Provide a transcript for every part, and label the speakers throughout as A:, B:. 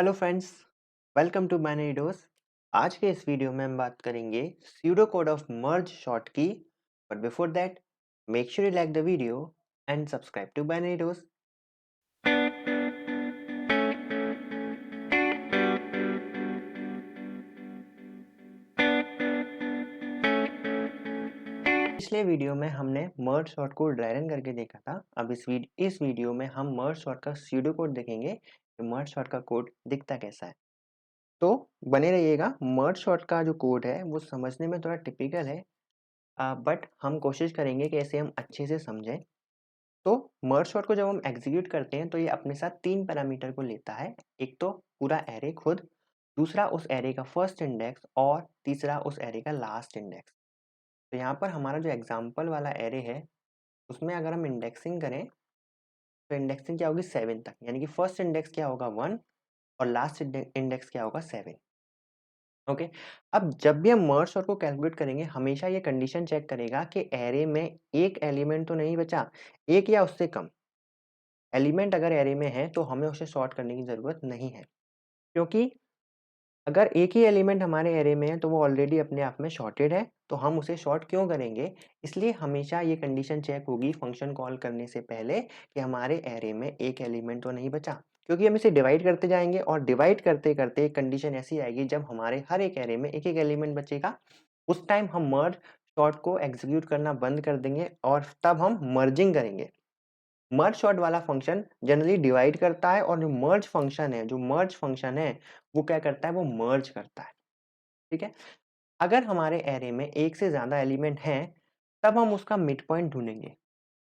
A: Hello friends, welcome to binary. आज के इस वीडियो में हम बात करेंगे pseudo code of merge sort की। But before that, make sure you like the video and subscribe to binary. पिछले वीडियो में हमने मर्ज शॉर्ट को ड्राई रन करके देखा था। अब इस वीडियो में हम मर्ज शॉर्ट का स्यूडो कोड देखेंगे कि मर्ज शॉर्ट का कोड दिखता कैसा है। तो बने रहिएगा। मर्ज शॉर्ट का जो कोड है वो समझने में थोड़ा टिपिकल है, बट हम कोशिश करेंगे कि ऐसे हम अच्छे से समझें। तो मर्ज शॉर्ट को जब हम एग्जीक्यूट करते हैं तो ये अपने साथ 3 पैरामीटर को लेता है। एक तो पूरा एरे खुद, दूसरा उस एरे का फर्स्ट इंडेक्स और तीसरा उस एरे का लास्ट इंडेक्स। तो यहाँ पर हमारा जो एग्जाम्पल वाला एरे है उसमें अगर हम इंडेक्सिंग करें तो इंडेक्सिंग क्या होगी 7 तक, यानी कि फर्स्ट इंडेक्स क्या होगा 1 और लास्ट इंडेक्स क्या होगा 7। ओके। अब जब भी हम मर्ज शॉर्ट को कैलकुलेट करेंगे हमेशा ये कंडीशन चेक करेगा कि एरे में एक एलिमेंट तो नहीं बचा, एक या उससे कम एलिमेंट अगर एरे में है तो हमें उसे सॉर्ट करने की ज़रूरत नहीं है, क्योंकि अगर एक ही एलिमेंट हमारे एरे में है तो वो ऑलरेडी अपने आप में शॉर्टेड है, तो हम उसे शॉर्ट क्यों करेंगे। इसलिए हमेशा ये कंडीशन चेक होगी फंक्शन कॉल करने से पहले कि हमारे एरे में एक एलिमेंट तो नहीं बचा, क्योंकि हम इसे डिवाइड करते जाएंगे और डिवाइड करते करते एक कंडीशन ऐसी आएगी जब हमारे हर एक एरे में एक एक एलिमेंट बचेगा, उस टाइम हम मर्ज शॉर्ट को एग्जीक्यूट करना बंद कर देंगे और तब हम मर्जिंग करेंगे। मर्ज सॉर्ट वाला फंक्शन जनरली डिवाइड करता है और जो मर्ज फंक्शन है वो क्या करता है, वो मर्ज करता है। ठीक है। अगर हमारे एरे में एक से ज्यादा एलिमेंट हैं तब हम उसका मिड पॉइंट ढूंढेंगे।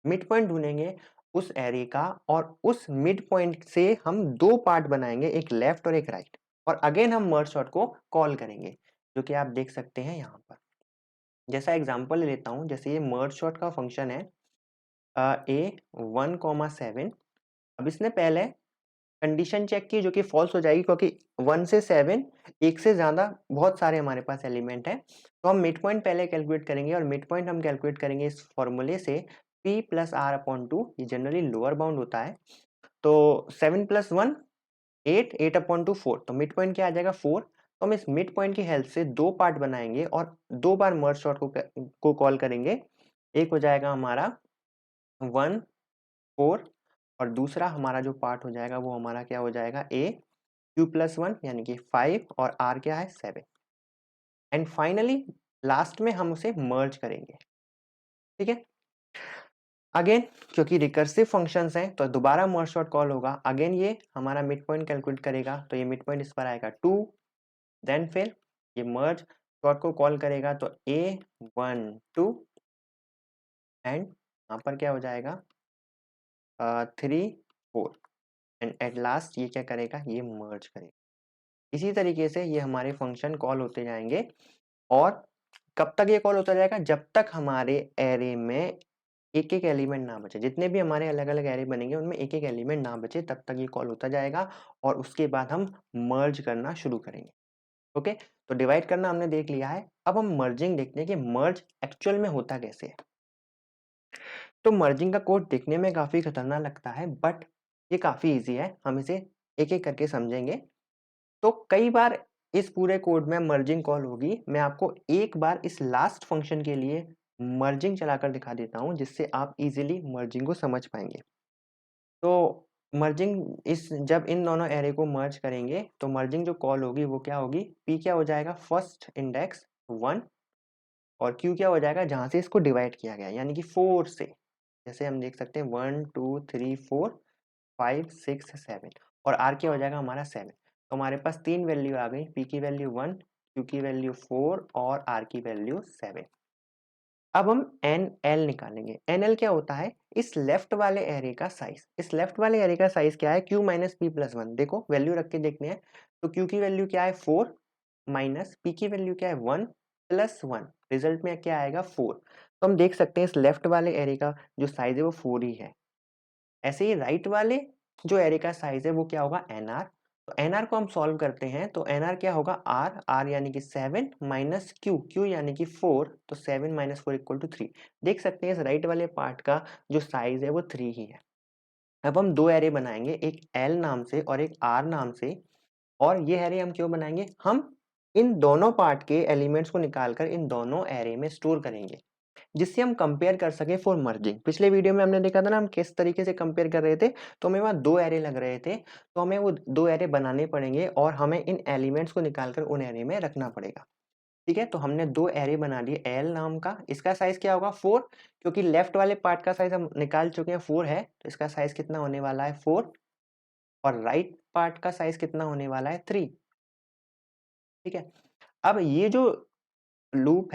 A: मिड पॉइंट ढूंढेंगे उस एरे का और उस मिड पॉइंट से हम दो पार्ट बनाएंगे, एक लेफ्ट और एक राइट, और अगेन हम मर्ज सॉर्ट को कॉल करेंगे, जो कि आप देख सकते हैं यहाँ पर। जैसा एग्जांपल ले लेता हूँ, जैसे ये मर्ज सॉर्ट का फंक्शन है A1,7। अब इसने पहले कंडीशन चेक की जो कि फॉल्स हो जाएगी, क्योंकि 1 से 7 एक से ज्यादा बहुत सारे हमारे पास एलिमेंट है। तो हम मिड पॉइंट पहले कैलकुलेट करेंगे और मिड पॉइंट हम कैलकुलेट करेंगे इस फॉर्मूले से p plus r upon two. ये जनरली लोअर बाउंड होता है। तो 7 प्लस 1 8, 8 अपॉन टू 4, तो मिड पॉइंट क्या आ जाएगा 4। तो हम इस मिड पॉइंट की हेल्प से दो पार्ट बनाएंगे और दो बार मर्ज शॉर्ट को कॉल करेंगे। एक हो जाएगा हमारा 1 4 और दूसरा हमारा जो पार्ट हो जाएगा वो हमारा क्या हो जाएगा a q+1 यानी कि 5 और r क्या है 7। एंड फाइनली लास्ट में हम उसे मर्ज करेंगे। ठीक है। अगेन क्योंकि रिकर्सिव फंक्शंस हैं तो दोबारा मर्ज शॉर्ट कॉल होगा। अगेन ये हमारा मिड पॉइंट कैलकुलेट करेगा, तो ये मिड पॉइंट इस पर आएगा 2। देन फिर ये मर्ज शॉर्ट को कॉल करेगा तो a1 2 एंड यहाँ पर क्या हो जाएगा 3 4 एंड एट लास्ट ये क्या करेगा, ये मर्ज करेगा। इसी तरीके से ये हमारे फंक्शन कॉल होते जाएंगे। और कब तक ये कॉल होता जाएगा, जब तक हमारे एरे में एक एक एलिमेंट ना बचे। जितने भी हमारे अलग अलग एरे बनेंगे उनमें एक एक एलिमेंट ना बचे तब तक ये कॉल होता जाएगा और उसके बाद हम मर्ज करना शुरू करेंगे। ओके। तो डिवाइड करना हमने देख लिया है, अब हम मर्जिंग देखते हैं कि मर्ज एक्चुअल में होता कैसे है। तो मर्जिंग का कोड दिखने में काफी खतरनाक लगता है, बट ये काफी इजी है। हम इसे एक एक करके समझेंगे। तो कई बार इस पूरे कोड में मर्जिंग कॉल होगी। मैं आपको एक बार इस लास्ट फंक्शन के लिए मर्जिंग चलाकर दिखा देता हूं, जिससे आप इजीली मर्जिंग को समझ पाएंगे। तो मर्जिंग इस जब इन दोनों एरे को मर्ज करेंगे तो मर्जिंग जो कॉल होगी वो क्या होगी, p क्या हो जाएगा फर्स्ट इंडेक्स 1 और q क्या हो जाएगा जहां से इसको डिवाइड किया गया, यानी कि 4 से। जैसे हम देख सकते हैं 1 2 3 4 5 6 7 और r क्या हो जाएगा हमारा 7। तो हमारे पास तीन वैल्यू आ गई, p की वैल्यू 1, q की वैल्यू 4 और r की वैल्यू 7। अब हम nl निकालेंगे। nl क्या होता है, इस लेफ्ट वाले एरे का साइज। इस लेफ्ट वाले एरे का साइज क्या है, q माइनस पी प्लस 1। देखो वैल्यू रख के देखते हैं। तो q की वैल्यू क्या है 4 माइनस p की वैल्यू क्या है 1 प्लस 1, रिजल्ट में क्या आएगा 4। तो हम देख सकते हैं इस लेफ्ट वाले एरे का जो साइज है वो 4 ही है। ऐसे ही राइट वाले जो एरे का साइज है वो क्या होगा nr। तो nr को हम सॉल्व करते हैं तो nr क्या होगा r यानी कि 7 माइनस q यानी कि 4, तो 7 माइनस 4 इक्वल टू 3। देख सकते हैं इस राइट वाले पार्ट का जो साइज है वो 3 ही है। अब हम दो एरे बनाएंगे, एक l नाम से और एक r नाम से। और ये एरे हम क्यों बनाएंगे, हम इन दोनों पार्ट के एलिमेंट्स को निकालकर इन दोनों एरे में स्टोर करेंगे, जिससे हम कंपेयर कर सके फॉर मर्जिंग। पिछले वीडियो में हमने देखा था ना हम किस तरीके से कंपेयर कर रहे थे, तो हमें वहाँ 2 एरे लग रहे थे, तो हमें वो 2 एरे बनाने पड़ेंगे और हमें इन एलिमेंट्स को निकालकर उन एरे में रखना पड़ेगा। ठीक है, तो हमने 2 एरे बना लिए एल नाम का, इसका साइज क्या होगा 4, क्योंकि लेफ्ट वाले पार्ट का साइज हम निकाल चुके हैं 4 है, तो इसका साइज कितना होने वाला है 4, और राइट पार्ट का साइज कितना होने वाला है 3। ठीक है, अब ये जो लूप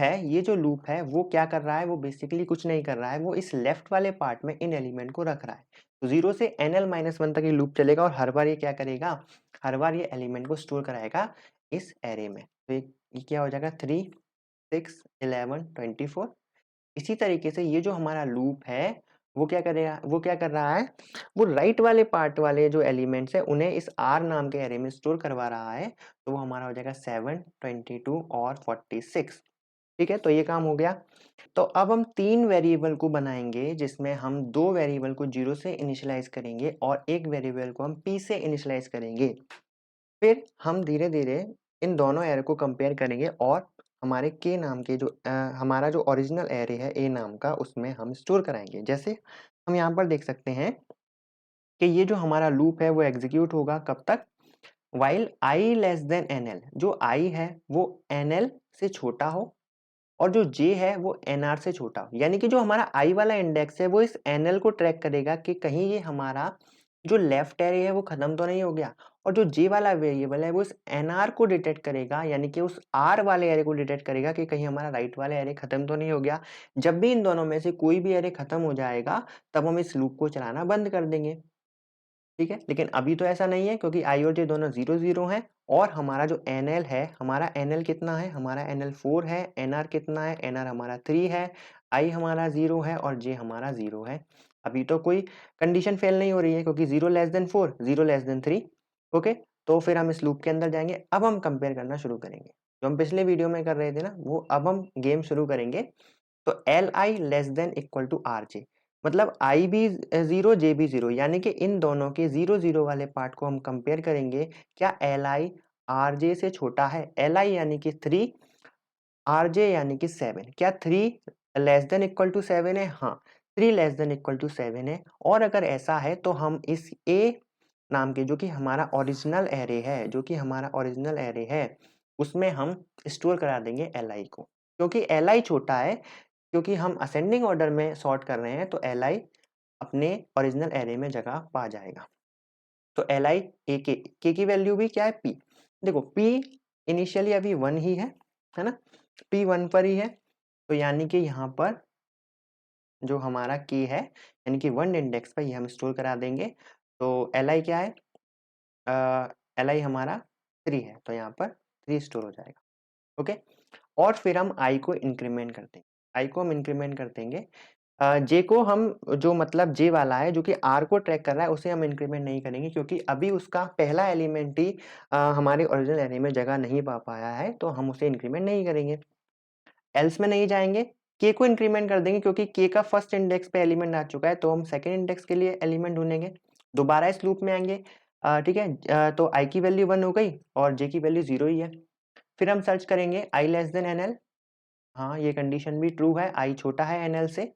A: है वो क्या कर रहा है, वो बेसिकली कुछ नहीं कर रहा है, वो इस लेफ्ट वाले पार्ट में इन एलिमेंट को रख रहा है। तो 0 से nl-1 तक ये लूप चलेगा और हर बार ये क्या करेगा, हर बार ये एलिमेंट को स्टोर कराएगा इस एरे में। तो ये क्या हो जाएगा 3, 6, 11, 24। इसी तरीके से ये जो हमारा लूप है वो क्या करेगा, वो क्या कर रहा है, वो राइट वाले पार्ट वाले जो एलिमेंट्स है उन्हें इस R नाम के एरे में स्टोर करवा रहा है। तो वो हमारा हो जाएगा 7, 22 और 46। ठीक है, तो ये काम हो गया। तो अब हम 3 वेरिएबल को बनाएंगे, जिसमें हम 2 वेरिएबल को 0 से इनिशियलाइज करेंगे और एक वेरिएबल को हम p से इनिशियलाइज करेंगे। फिर हम धीरे धीरे इन दोनों एरे को कंपेयर करेंगे और हमारे के नाम के जो हमारा जो ओरिजिनल एरे है ए नाम का, उसमें हम स्टोर कराएंगे। जैसे हम यहाँ पर देख सकते हैं कि ये जो हमारा लूप है वो एग्जीक्यूट होगा कब तक, while i less than nl, जो i है वो nl से छोटा हो और जो j है वो nr से छोटा हो। यानी कि जो हमारा i वाला इंडेक्स है वो इस nl को ट्रैक करेगा कि कहीं ये हमारा जो लेफ्ट एरे है वो खत्म तो नहीं हो गया, और जो j वाला वेरिएबल है वो इस nr को डिटेक्ट करेगा, यानी कि उस r वाले एरे को डिटेक्ट करेगा कि कहीं हमारा राइट वाला एरे खत्म तो नहीं हो गया। जब भी इन दोनों में से कोई भी एरे खत्म हो जाएगा तब हम इस लूप को चलाना बंद कर देंगे। ठीक है, लेकिन अभी तो ऐसा नहीं है क्योंकि i और j दोनों 0 0 हैं, और हमारा जो nl है, हमारा nl कितना है, हमारा nl 4 है, nr कितना है, nr हमारा 3 है, i हमारा 0 है और j हमारा 0 है। अभी तो कोई कंडीशन फेल नहीं हो रही है क्योंकि 0 less than 4, 0 less than 3। Okay, तो फिर हम इस लूप के अंदर जाएंगे। अब हम कंपेयर करना शुरू करेंगे, जो हम पिछले वीडियो में कर रहे थे ना, वो अब हम गेम शुरू करेंगे। तो L I less than equal to R J, मतलब आई भी 0 जे भी 0, यानी कि इन दोनों के 0 0 वाले पार्ट को हम कंपेयर करेंगे। क्या एल आई आर जे से छोटा है, एल आई यानी कि 3, आर जे यानी कि 7, क्या 3 लेस देन इक्वल टू 7 है, हाँ 3 लेस देन इक्वल टू 7 है। और अगर ऐसा है तो हम इस ए नाम के, जो कि हमारा ओरिजिनल एरे है, उसमें हम स्टोर करा देंगे एल आई को, क्योंकि एल आई छोटा है, क्योंकि हम असेंडिंग ऑर्डर में सॉर्ट कर रहे हैं, तो एल आई अपने ओरिजिनल एरे में जगह पा जाएगा। तो एल आई ए के की वैल्यू भी क्या है पी। देखो पी इनिशियली अभी 1 ही है ना, पी 1 पर ही है, तो यानी कि यहाँ पर जो हमारा के है, यानी कि 1 इंडेक्स पर ये हम स्टोर करा देंगे। तो एल आई क्या है, एल आई हमारा 3 है, तो यहाँ पर 3 स्टोर हो जाएगा। ओके, और फिर हम आई को इंक्रीमेंट कर देंगे, आई को हम इंक्रीमेंट कर देंगे। जे को हम, जो मतलब जे वाला है जो कि आर को ट्रैक कर रहा है, उसे हम इंक्रीमेंट नहीं करेंगे क्योंकि अभी उसका पहला एलिमेंट ही हमारे ओरिजिनल एरे में जगह नहीं पा पाया है, तो हम उसे इंक्रीमेंट नहीं करेंगे। एल्स में नहीं जाएंगे, के को इंक्रीमेंट कर देंगे क्योंकि के का फर्स्ट इंडेक्स पे एलिमेंट आ चुका है, तो हम सेकेंड इंडेक्स के लिए एलिमेंट ढूंढेंगे, दोबारा इस लूप में आएंगे। ठीक है, तो आई की वैल्यू 1 हो गई और जे की वैल्यू 0 ही है। फिर हम सर्च करेंगे आई लेस देन एन, हाँ ये कंडीशन भी ट्रू है, आई छोटा है एनएल से।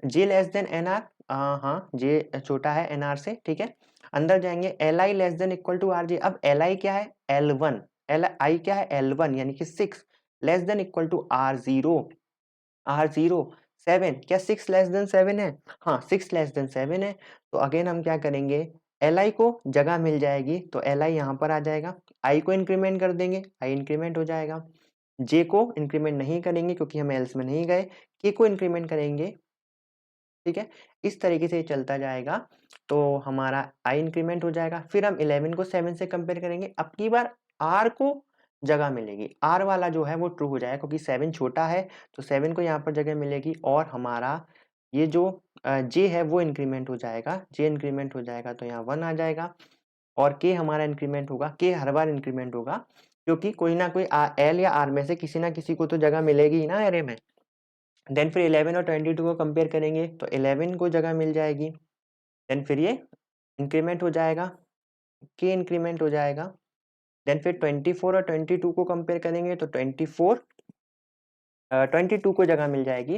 A: जे लेस देन एन आर, हाँ जे छोटा है एन आर से। ठीक है, अंदर जाएंगे, L I less than equal to R J. अब एल आई क्या है एल वन, एल आई क्या है एल वन, यानी कि 6 less than equal to R zero, R zero 7, क्या 6 लेस देन 7 है, हाँ 6 लेस देन 7 है। तो अगेन हम क्या करेंगे, एल आई को जगह मिल जाएगी तो एल आई यहाँ पर आ जाएगा, आई को इंक्रीमेंट कर देंगे, आई इंक्रीमेंट हो जाएगा। जे को इंक्रीमेंट नहीं करेंगे क्योंकि हम एल्स में नहीं गए, के को इंक्रीमेंट करेंगे। ठीक है, इस तरीके से ये चलता जाएगा, तो हमारा आई इंक्रीमेंट हो जाएगा। फिर हम 11 को 7 से कंपेयर करेंगे, अब की बार आर को जगह मिलेगी, आर वाला जो है वो ट्रू हो जाएगा क्योंकि 7 छोटा है, तो 7 को यहाँ पर जगह मिलेगी, और हमारा ये जो जे है वो इंक्रीमेंट हो जाएगा, जे इंक्रीमेंट हो जाएगा तो यहाँ 1 आ जाएगा, और के हमारा इंक्रीमेंट होगा, के हर बार इंक्रीमेंट होगा क्योंकि कोई ना कोई एल या आर में से किसी ना किसी को तो जगह मिलेगी ही ना एरे में। देन फिर 11 और 22 को कंपेयर करेंगे तो 11 को जगह मिल जाएगी, देन फिर ये इंक्रीमेंट हो जाएगा, के इंक्रीमेंट हो जाएगा, देन फिर 24 और 22 को कंपेयर करेंगे तो 22 को जगह मिल जाएगी,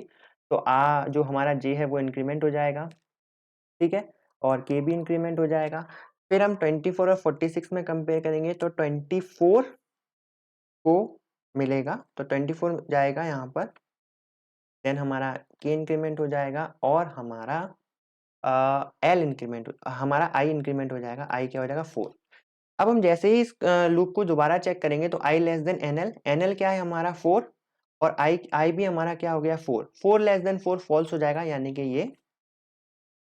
A: तो जो हमारा जे है वो इंक्रीमेंट हो जाएगा, ठीक है, और के भी इंक्रीमेंट हो जाएगा। फिर हम 24 और 46 में कंपेयर करेंगे तो 24 को मिलेगा, तो 24 जाएगा यहाँ पर, देन हमारा के इंक्रीमेंट हो जाएगा और हमारा एल इंक्रीमेंट, हमारा आई इंक्रीमेंट हो जाएगा, आई क्या हो जाएगा 4। अब हम जैसे ही इस लूप को दोबारा चेक करेंगे तो I less than N L, N L क्या है हमारा 4 और आई आई भी हमारा क्या हो गया 4, 4 लेस देन 4 फॉल्स हो जाएगा, यानी कि ये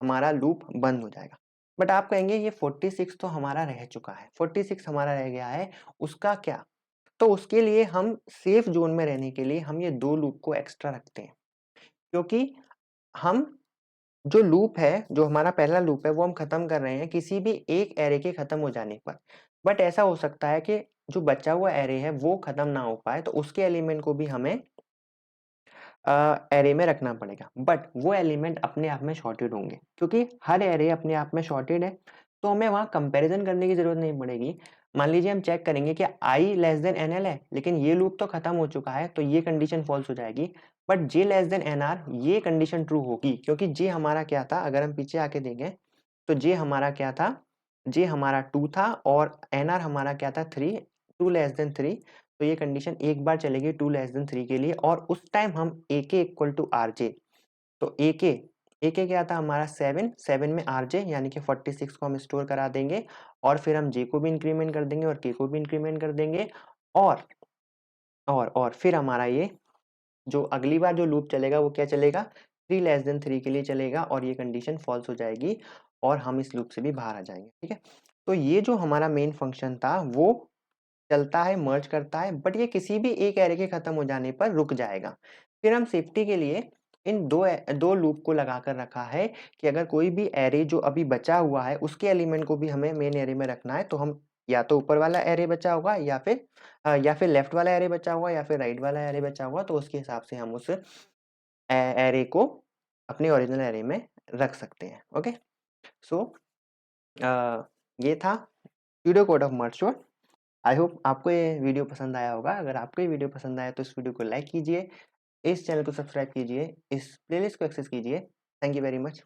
A: हमारा लूप बंद हो जाएगा। बट आप कहेंगे ये 46 तो हमारा रह चुका है, 46 हमारा रह गया है, उसका क्या? तो उसके लिए हम सेफ जोन में रहने के लिए हम ये 2 लूप को एक्स्ट्रा रखते हैं, क्योंकि हम जो लूप है, जो हमारा पहला लूप है, वो हम खत्म कर रहे हैं किसी भी एक एरे के खत्म हो जाने पर। बट ऐसा हो सकता है कि जो बचा हुआ एरे है वो खत्म ना हो पाए, तो उसके एलिमेंट को भी हमें एरे में रखना पड़ेगा, बट वो एलिमेंट अपने आप में शॉर्टेड होंगे, क्योंकि हर एरे अपने आप में शॉर्टेड है, तो हमें वहां कंपैरिजन करने की जरूरत नहीं पड़ेगी। मान लीजिए हम चेक करेंगे कि आई लेस देन एन एल है, लेकिन ये लूप तो खत्म हो चुका है, तो ये कंडीशन फॉल्स हो जाएगी, but J less than N R ये कंडीशन ट्रू होगी, क्योंकि जे हमारा क्या था, अगर हम पीछे आके देखें तो जे हमारा क्या था, जे हमारा 2 था और एन आर हमारा क्या था 3, 2 लेस देन 3, तो ये कंडीशन एक बार चलेगी 2 लेस देन 3 के लिए, और उस टाइम हम ए के इक्वल टू आर जे, तो ए के क्या था हमारा 7, 7 में आर जे यानी कि 46 को हम स्टोर करा देंगे, और फिर हम जे को भी इंक्रीमेंट कर देंगे और के को भी इंक्रीमेंट कर देंगे, और फिर हमारा ये जो अगली बार जो लूप चलेगा वो क्या चलेगा, 3 लेस देन 3 के लिए चलेगा, और ये कंडीशन फॉल्स हो जाएगी और हम इस लूप से भी बाहर आ जाएंगे, ठीक है। तो ये जो हमारा मेन फंक्शन था वो चलता है, मर्ज करता है, बट ये किसी भी एक एरे के खत्म हो जाने पर रुक जाएगा। फिर हम सेफ्टी के लिए इन दो लूप को लगाकर रखा है कि अगर कोई भी एरे जो अभी बचा हुआ है उसके एलिमेंट को भी हमें मेन एरे में रखना है, तो हम या तो ऊपर वाला एरे बचा होगा या फिर लेफ्ट वाला एरे बचा हुआ या फिर राइट वाला एरे बचा हुआ, तो उसके हिसाब से हम उस एरे को अपने ओरिजिनल एरे में रख सकते हैं। ओके, सो ये था pseudo code of merge. I hope आपको ये वीडियो पसंद आया होगा। अगर आपको ये वीडियो पसंद आया तो इस वीडियो को लाइक कीजिए, इस चैनल को सब्सक्राइब कीजिए, इस प्लेलिस्ट को एक्सेस कीजिए। Thank you very much.